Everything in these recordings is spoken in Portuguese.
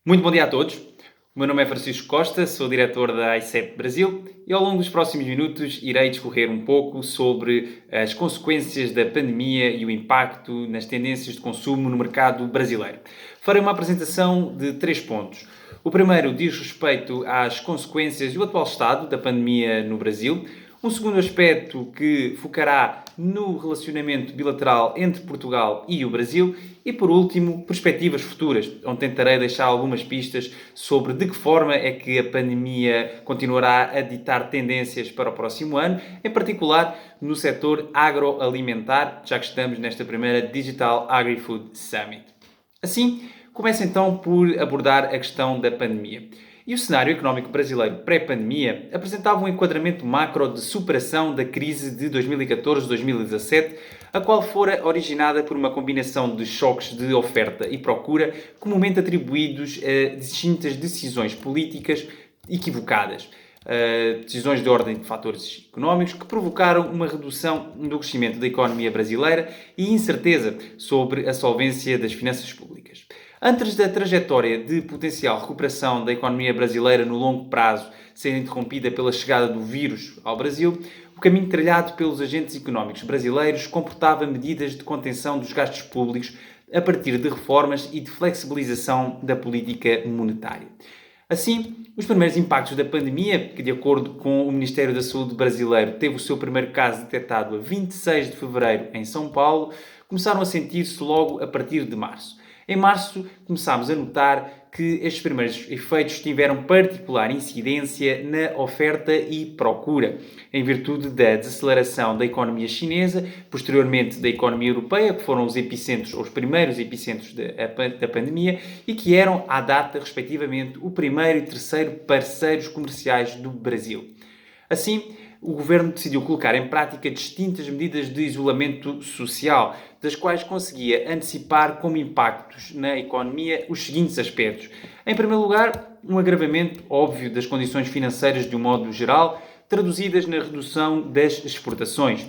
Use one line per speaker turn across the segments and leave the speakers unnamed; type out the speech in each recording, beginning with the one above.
Muito bom dia a todos. O meu nome é Francisco Costa, sou diretor da ICEP Brasil e ao longo dos próximos minutos irei discorrer um pouco sobre as consequências da pandemia e o impacto nas tendências de consumo no mercado brasileiro. Farei uma apresentação de 3 pontos. O primeiro diz respeito às consequências e o atual estado da pandemia no Brasil. Um segundo aspecto que focará no relacionamento bilateral entre Portugal e o Brasil. E, por último, perspectivas futuras, onde tentarei deixar algumas pistas sobre de que forma é que a pandemia continuará a ditar tendências para o próximo ano, em particular no setor agroalimentar, já que estamos nesta primeira Digital Agri-Food Summit. Assim, começo então por abordar a questão da pandemia. E o cenário económico brasileiro pré-pandemia apresentava um enquadramento macro de superação da crise de 2014-2017, a qual fora originada por uma combinação de choques de oferta e procura, comumente atribuídos a distintas decisões políticas equivocadas. Decisões de ordem de fatores económicos que provocaram uma redução do crescimento da economia brasileira e incerteza sobre a solvência das finanças públicas. Antes da trajetória de potencial recuperação da economia brasileira no longo prazo ser interrompida pela chegada do vírus ao Brasil, o caminho trilhado pelos agentes económicos brasileiros comportava medidas de contenção dos gastos públicos a partir de reformas e de flexibilização da política monetária. Assim, os primeiros impactos da pandemia, que de acordo com o Ministério da Saúde brasileiro teve o seu primeiro caso detectado a 26 de fevereiro em São Paulo, começaram a sentir-se logo a partir de março. Em março, começámos a notar que estes primeiros efeitos tiveram particular incidência na oferta e procura, em virtude da desaceleração da economia chinesa, posteriormente da economia europeia, que foram os epicentros, os primeiros epicentros da pandemia, e que eram, à data, respectivamente, o primeiro e terceiro parceiros comerciais do Brasil. Assim, o governo decidiu colocar em prática distintas medidas de isolamento social, das quais conseguia antecipar como impactos na economia os seguintes aspectos. Em primeiro lugar, um agravamento óbvio das condições financeiras de um modo geral, traduzidas na redução das exportações.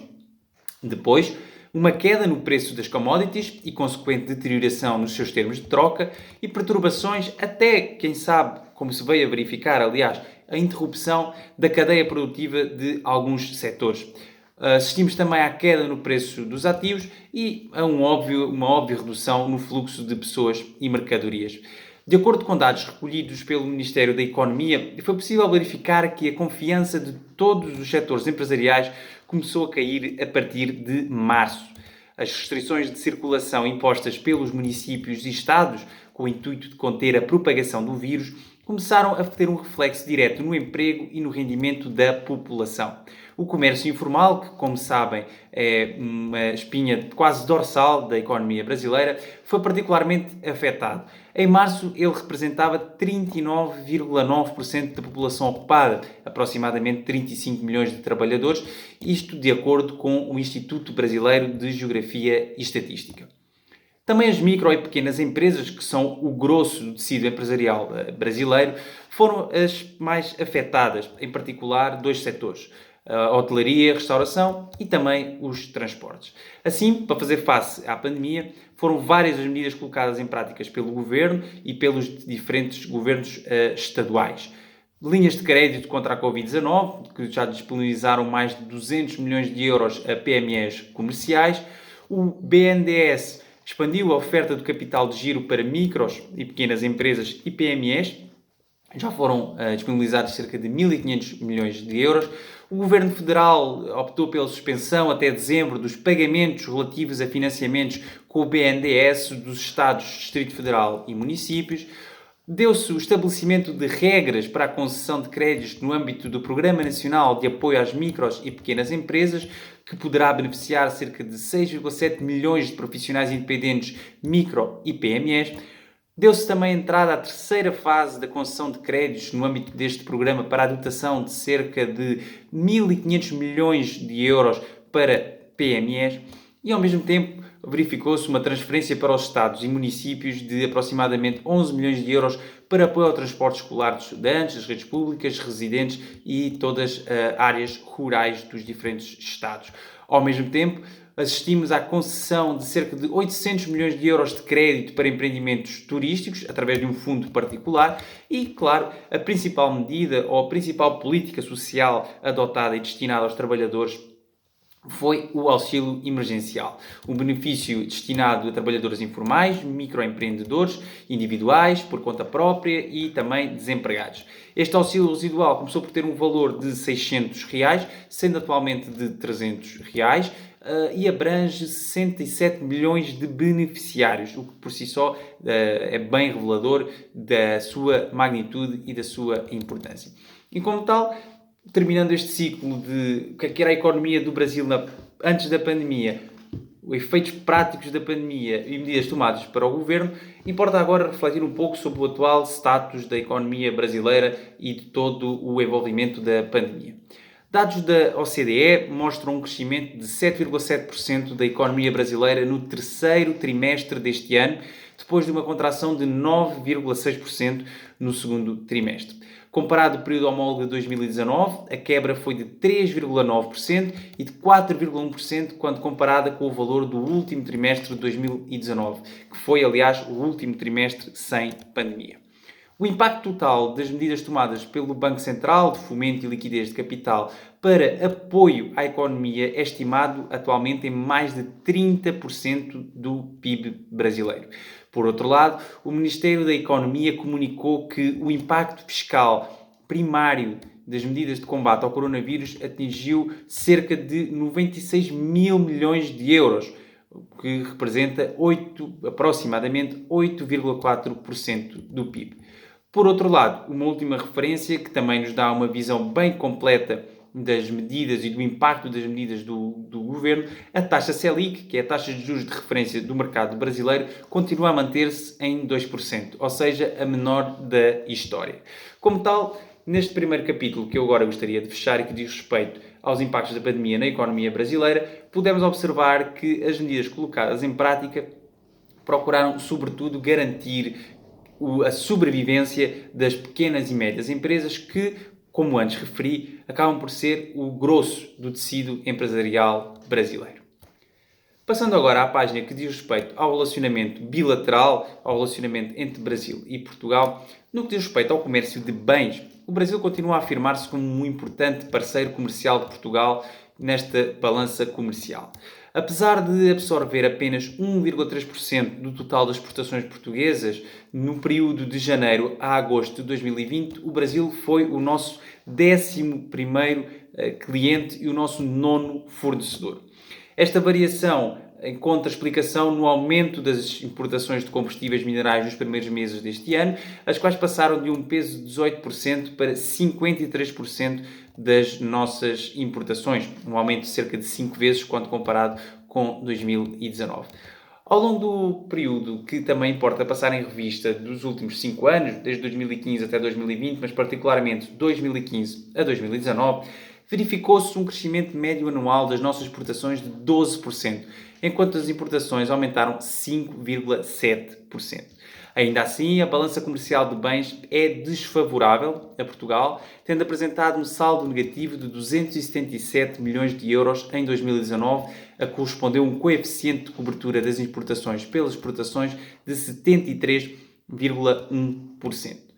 Depois, uma queda no preço das commodities e consequente deterioração nos seus termos de troca e perturbações até, quem sabe, como se veio a verificar, aliás, a interrupção da cadeia produtiva de alguns setores. Assistimos também à queda no preço dos ativos e a uma óbvia redução no fluxo de pessoas e mercadorias. De acordo com dados recolhidos pelo Ministério da Economia, foi possível verificar que a confiança de todos os setores empresariais começou a cair a partir de março. As restrições de circulação impostas pelos municípios e estados, com o intuito de conter a propagação do vírus, começaram a ter um reflexo direto no emprego e no rendimento da população. O comércio informal, que, como sabem, é uma espinha quase dorsal da economia brasileira, foi particularmente afetado. Em março, ele representava 39,9% da população ocupada, aproximadamente 35 milhões de trabalhadores, isto de acordo com o Instituto Brasileiro de Geografia e Estatística. Também as micro e pequenas empresas, que são o grosso do tecido empresarial brasileiro, foram as mais afetadas, em particular dois setores: a hotelaria, a restauração e também os transportes. Assim, para fazer face à pandemia, foram várias as medidas colocadas em práticas pelo governo e pelos diferentes governos estaduais. Linhas de crédito contra a Covid-19, que já disponibilizaram mais de 200 milhões de euros a PMEs comerciais. O BNDES expandiu a oferta de capital de giro para micros e pequenas empresas e PMEs. Já foram disponibilizados cerca de 1.500 milhões de euros. O Governo Federal optou pela suspensão até dezembro dos pagamentos relativos a financiamentos com o BNDES dos Estados, Distrito Federal e municípios. Deu-se o estabelecimento de regras para a concessão de créditos no âmbito do Programa Nacional de Apoio às Micros e Pequenas Empresas, que poderá beneficiar cerca de 6,7 milhões de profissionais independentes, micro e PMEs. Deu-se também entrada à terceira fase da concessão de créditos no âmbito deste programa para a dotação de cerca de 1.500 milhões de euros para PMEs e, ao mesmo tempo, verificou-se uma transferência para os Estados e municípios de aproximadamente 11 milhões de euros para apoio ao transporte escolar de estudantes, das redes públicas, residentes e todas as áreas rurais dos diferentes Estados. Ao mesmo tempo, assistimos à concessão de cerca de 800 milhões de euros de crédito para empreendimentos turísticos, através de um fundo particular e, claro, a principal medida ou a principal política social adotada e destinada aos trabalhadores foi o auxílio emergencial. Um benefício destinado a trabalhadores informais, microempreendedores, individuais, por conta própria e também desempregados. Este auxílio residual começou por ter um valor de R$600, sendo atualmente de R$300, e abrange 67 milhões de beneficiários, o que por si só é bem revelador da sua magnitude e da sua importância. E como tal, terminando este ciclo de o que era a economia do Brasil antes da pandemia, os efeitos práticos da pandemia e medidas tomadas para o governo, importa agora refletir um pouco sobre o atual status da economia brasileira e de todo o envolvimento da pandemia. Dados da OCDE mostram um crescimento de 7,7% da economia brasileira no terceiro trimestre deste ano, depois de uma contração de 9,6% no segundo trimestre. Comparado ao período homólogo de 2019, a quebra foi de 3,9% e de 4,1% quando comparada com o valor do último trimestre de 2019, que foi, aliás, o último trimestre sem pandemia. O impacto total das medidas tomadas pelo Banco Central de Fomento e Liquidez de Capital para apoio à economia é estimado atualmente em mais de 30% do PIB brasileiro. Por outro lado, o Ministério da Economia comunicou que o impacto fiscal primário das medidas de combate ao coronavírus atingiu cerca de 96 mil milhões de euros, o que representa aproximadamente 8,4% do PIB. Por outro lado, uma última referência que também nos dá uma visão bem completa das medidas e do impacto das medidas do governo, a taxa Selic, que é a taxa de juros de referência do mercado brasileiro, continua a manter-se em 2%, ou seja, a menor da história. Como tal, neste primeiro capítulo que eu agora gostaria de fechar e que diz respeito aos impactos da pandemia na economia brasileira, podemos observar que as medidas colocadas em prática procuraram, sobretudo, garantir a sobrevivência das pequenas e médias empresas que, como antes referi, acabam por ser o grosso do tecido empresarial brasileiro. Passando agora à página que diz respeito ao relacionamento bilateral, ao relacionamento entre Brasil e Portugal, no que diz respeito ao comércio de bens, o Brasil continua a afirmar-se como um importante parceiro comercial de Portugal nesta balança comercial. Apesar de absorver apenas 1,3% do total das exportações portuguesas, no período de janeiro a agosto de 2020, o Brasil foi o nosso 11º cliente e o nosso 9º fornecedor. Esta variação encontra explicação no aumento das importações de combustíveis minerais nos primeiros meses deste ano, as quais passaram de um peso de 18% para 53% das nossas importações, um aumento de cerca de 5 vezes quando comparado com 2019. Ao longo do período que também importa passar em revista dos últimos 5 anos, desde 2015 até 2020, mas particularmente 2015 a 2019, verificou-se um crescimento médio anual das nossas exportações de 12%, enquanto as importações aumentaram 5,7%. Ainda assim, a balança comercial de bens é desfavorável a Portugal, tendo apresentado um saldo negativo de 277 milhões de euros em 2019, a corresponder a um coeficiente de cobertura das importações pelas exportações de 73,1%.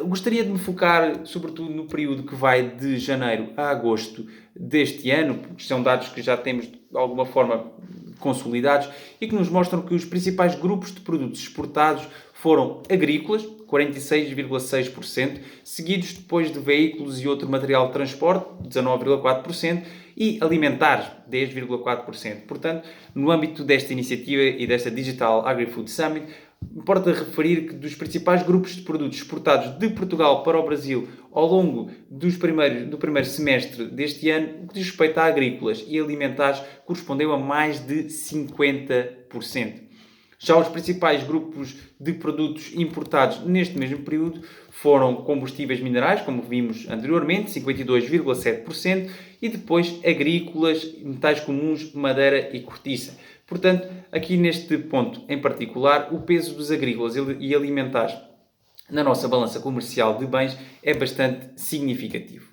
Gostaria de me focar, sobretudo, no período que vai de janeiro a agosto deste ano, porque são dados que já temos, de alguma forma, consolidados e que nos mostram que os principais grupos de produtos exportados foram agrícolas, 46,6%, seguidos depois de veículos e outro material de transporte, 19,4%, e alimentares, 10,4%. Portanto, no âmbito desta iniciativa e desta Digital Agri-Food Summit, importa referir que dos principais grupos de produtos exportados de Portugal para o Brasil ao longo do primeiro semestre deste ano, o que diz respeito a agrícolas e alimentares, correspondeu a mais de 50%. Já os principais grupos de produtos importados neste mesmo período foram combustíveis minerais, como vimos anteriormente, 52,7%, e depois agrícolas, metais comuns, madeira e cortiça. Portanto, aqui neste ponto em particular, o peso dos agrícolas e alimentares na nossa balança comercial de bens é bastante significativo.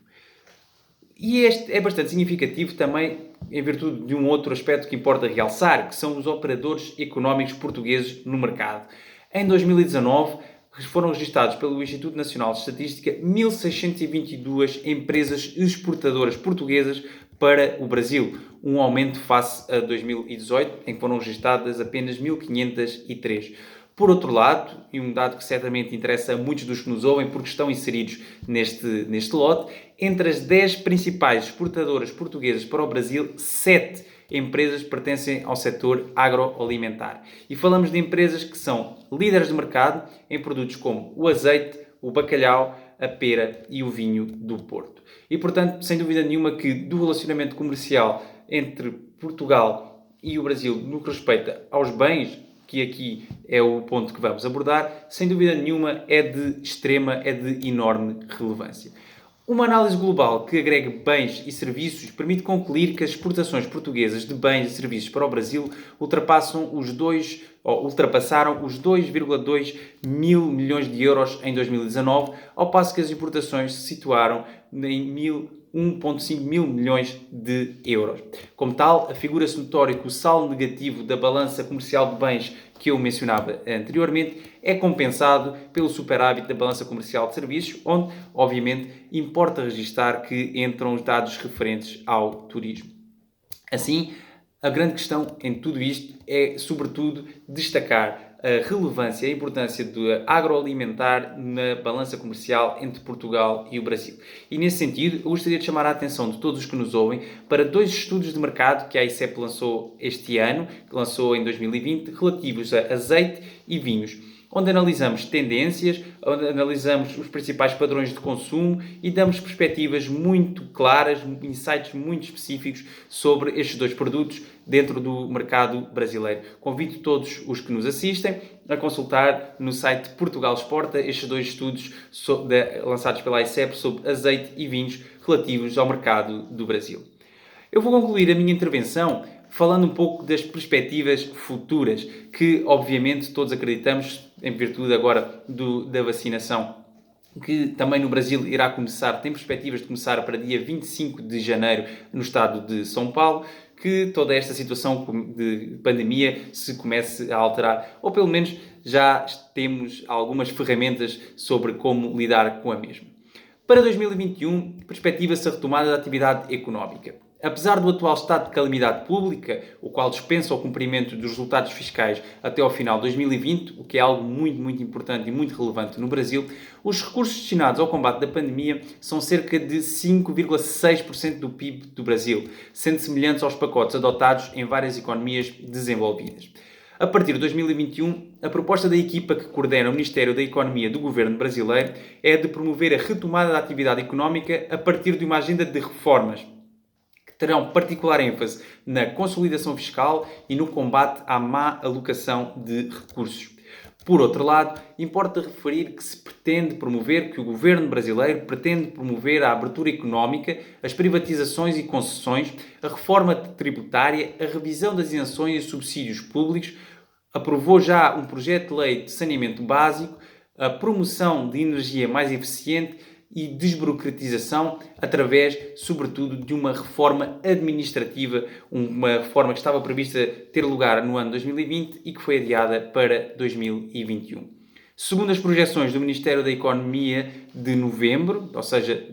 E este é bastante significativo também em virtude de um outro aspecto que importa realçar, que são os operadores económicos portugueses no mercado. Em 2019, foram registados pelo Instituto Nacional de Estatística 1.622 empresas exportadoras portuguesas para o Brasil, um aumento face a 2018, em que foram registadas apenas 1.503. Por outro lado, e um dado que certamente interessa a muitos dos que nos ouvem porque estão inseridos neste lote, entre as 10 principais exportadoras portuguesas para o Brasil, 7 empresas pertencem ao setor agroalimentar. E falamos de empresas que são líderes de mercado em produtos como o azeite, o bacalhau, a pera e o vinho do Porto. E, portanto, sem dúvida nenhuma que do relacionamento comercial entre Portugal e o Brasil no que respeita aos bens, que aqui é o ponto que vamos abordar, sem dúvida nenhuma é de enorme relevância. Uma análise global que agregue bens e serviços permite concluir que as exportações portuguesas de bens e serviços para o Brasil ultrapassaram os 2,2 mil milhões de euros em 2019, ao passo que as importações se situaram em 1,5 mil milhões de euros. Como tal, afigura-se notório que o saldo negativo da balança comercial de bens que eu mencionava anteriormente é compensado pelo superávit da balança comercial de serviços, onde, obviamente, importa registar que entram os dados referentes ao turismo. Assim, a grande questão em tudo isto é, sobretudo, destacar a relevância e a importância do agroalimentar na balança comercial entre Portugal e o Brasil. E, nesse sentido, eu gostaria de chamar a atenção de todos os que nos ouvem para 2 estudos de mercado que a ICEP lançou este ano, que lançou em 2020, relativos a azeite e vinhos, onde analisamos tendências, onde analisamos os principais padrões de consumo e damos perspectivas muito claras, insights muito específicos sobre estes 2 produtos dentro do mercado brasileiro. Convido todos os que nos assistem a consultar no site Portugal Exporta estes 2 estudos lançados pela ICEP sobre azeite e vinhos relativos ao mercado do Brasil. Eu vou concluir a minha intervenção falando um pouco das perspectivas futuras, que obviamente todos acreditamos, em virtude agora da vacinação, que também no Brasil irá começar, tem perspectivas de começar para dia 25 de janeiro no estado de São Paulo, que toda esta situação de pandemia se comece a alterar, ou pelo menos já temos algumas ferramentas sobre como lidar com a mesma. Para 2021, perspectiva-se a retomada da atividade económica. Apesar do atual estado de calamidade pública, o qual dispensa o cumprimento dos resultados fiscais até ao final de 2020, o que é algo muito importante e muito relevante no Brasil, os recursos destinados ao combate da pandemia são cerca de 5,6% do PIB do Brasil, sendo semelhantes aos pacotes adotados em várias economias desenvolvidas. A partir de 2021, a proposta da equipa que coordena o Ministério da Economia do Governo brasileiro é a de promover a retomada da atividade económica a partir de uma agenda de reformas, terão particular ênfase na consolidação fiscal e no combate à má alocação de recursos. Por outro lado, importa referir que o governo brasileiro pretende promover a abertura económica, as privatizações e concessões, a reforma tributária, a revisão das isenções e subsídios públicos, aprovou já um projeto de lei de saneamento básico, a promoção de energia mais eficiente e desburocratização através, sobretudo, de uma reforma administrativa, uma reforma que estava prevista ter lugar no ano 2020 e que foi adiada para 2021. Segundo as projeções do Ministério da Economia de novembro, ou seja,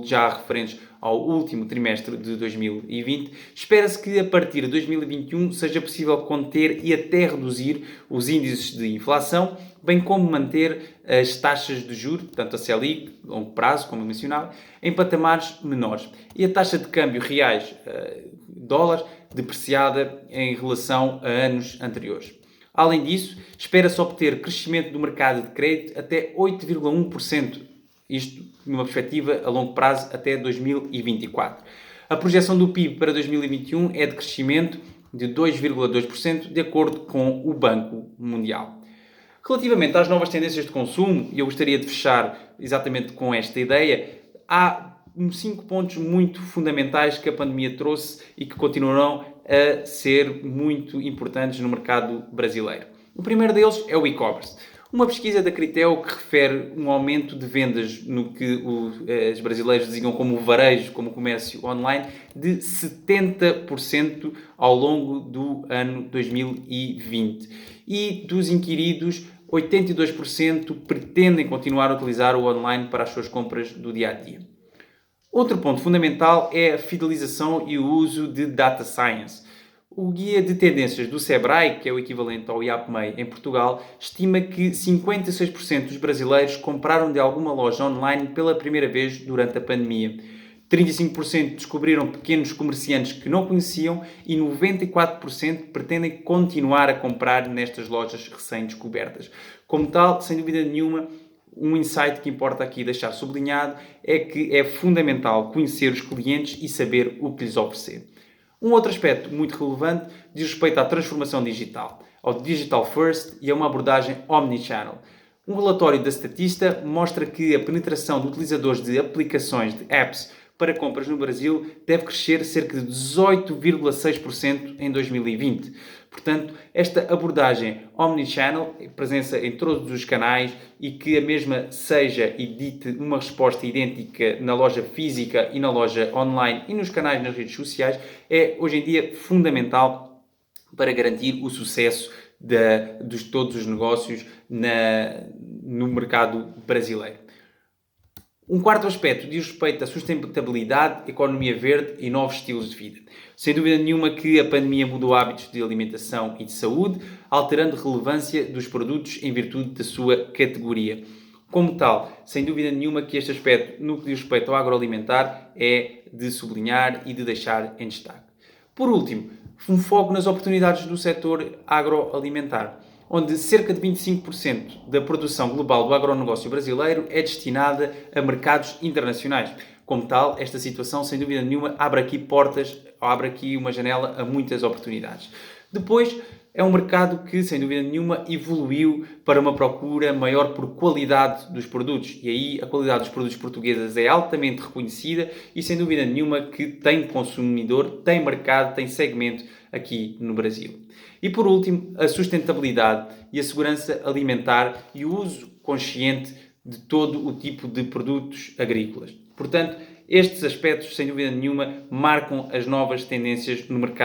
já referentes ao último trimestre de 2020, espera-se que a partir de 2021 seja possível conter e até reduzir os índices de inflação, bem como manter as taxas de juros, portanto a Selic, longo prazo, como eu mencionava, em patamares menores. E a taxa de câmbio reais dólar depreciada em relação a anos anteriores. Além disso, espera-se obter crescimento do mercado de crédito até 8,1%, isto numa perspectiva a longo prazo até 2024. A projeção do PIB para 2021 é de crescimento de 2,2%, de acordo com o Banco Mundial. Relativamente às novas tendências de consumo, e eu gostaria de fechar exatamente com esta ideia, há 5 pontos muito fundamentais que a pandemia trouxe e que continuarão a ser muito importantes no mercado brasileiro. O primeiro deles é o e-commerce. Uma pesquisa da Criteo que refere um aumento de vendas no que os brasileiros designam como varejo, como comércio online, de 70% ao longo do ano 2020. E dos inquiridos, 82% pretendem continuar a utilizar o online para as suas compras do dia a dia. Outro ponto fundamental é a fidelização e o uso de data science. O guia de tendências do Sebrae, que é o equivalente ao IAPMEI em Portugal, estima que 56% dos brasileiros compraram de alguma loja online pela primeira vez durante a pandemia. 35% descobriram pequenos comerciantes que não conheciam e 94% pretendem continuar a comprar nestas lojas recém-descobertas. Como tal, sem dúvida nenhuma, um insight que importa aqui deixar sublinhado é que é fundamental conhecer os clientes e saber o que lhes oferecer. Um outro aspecto muito relevante diz respeito à transformação digital, ao Digital First e a uma abordagem omnichannel. Um relatório da Statista mostra que a penetração de utilizadores de aplicações, de apps, para compras no Brasil deve crescer cerca de 18,6% em 2020. Portanto, esta abordagem omnichannel, presença em todos os canais e que a mesma seja e dite uma resposta idêntica na loja física e na loja online e nos canais nas redes sociais, é hoje em dia fundamental para garantir o sucesso de todos os negócios no mercado brasileiro. Um quarto aspecto diz respeito à sustentabilidade, economia verde e novos estilos de vida. Sem dúvida nenhuma que a pandemia mudou hábitos de alimentação e de saúde, alterando a relevância dos produtos em virtude da sua categoria. Como tal, sem dúvida nenhuma que este aspecto, no que diz respeito ao agroalimentar, é de sublinhar e de deixar em destaque. Por último, um foco nas oportunidades do setor agroalimentar, onde cerca de 25% da produção global do agronegócio brasileiro é destinada a mercados internacionais. Como tal, esta situação, sem dúvida nenhuma, abre aqui portas, abre aqui uma janela a muitas oportunidades. Depois, é um mercado que, sem dúvida nenhuma, evoluiu para uma procura maior por qualidade dos produtos. E aí a qualidade dos produtos portugueses é altamente reconhecida e, sem dúvida nenhuma, que tem consumidor, tem mercado, tem segmento aqui no Brasil. E, por último, a sustentabilidade e a segurança alimentar e o uso consciente de todo o tipo de produtos agrícolas. Portanto, estes aspectos, sem dúvida nenhuma, marcam as novas tendências no mercado